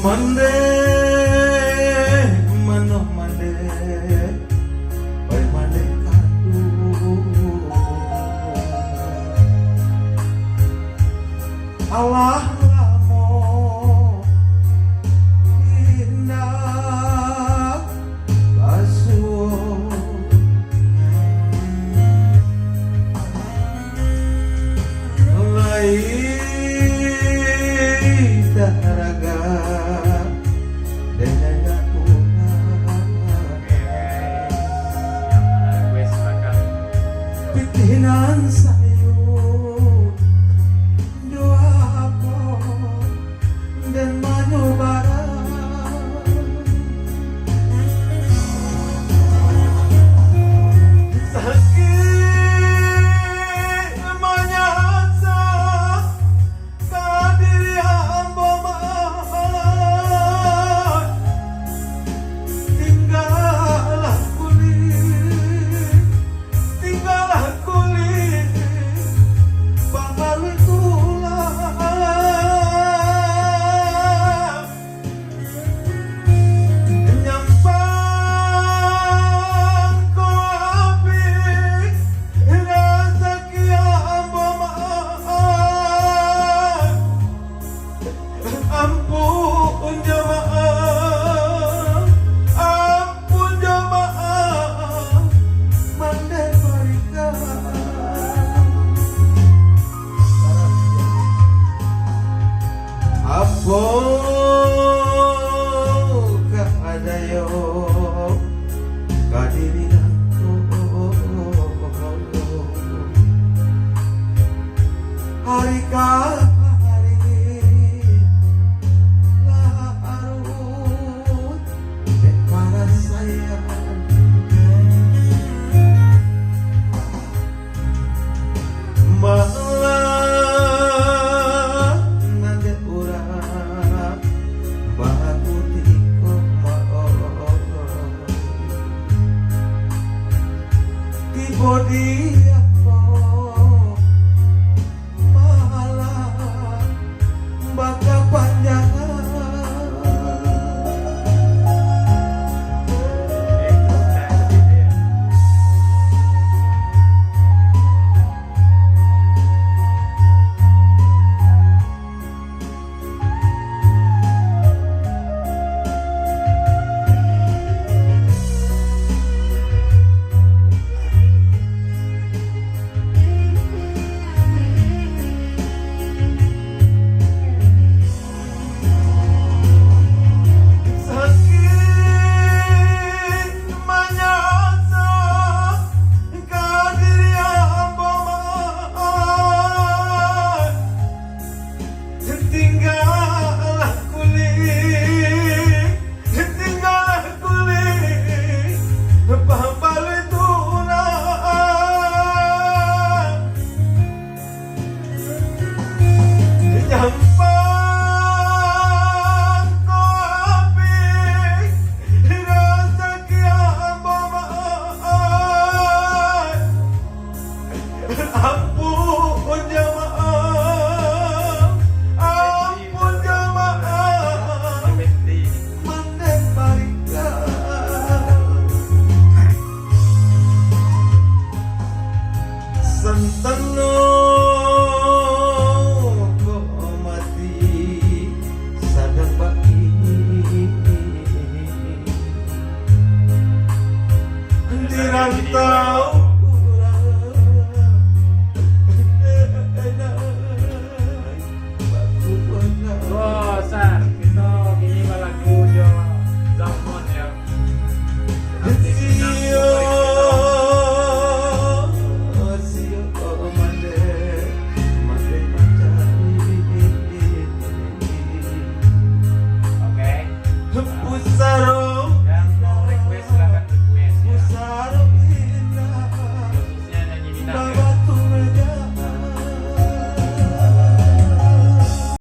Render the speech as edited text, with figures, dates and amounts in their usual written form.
Mande manoh mande bae mande kadu Allah lamo indah basuh lain daraga pitinan sayur dua pot dan manu barang sakit menyasa kadiri hamba mat tinggallah kulit bakal tulang nyampang kopi rasa kiam bomaan ampun jamaah mandai barika apa ada yo kadiri hari hari larut para sayang malah nade urang baku tiko tiba dia malah baka panjangan Yang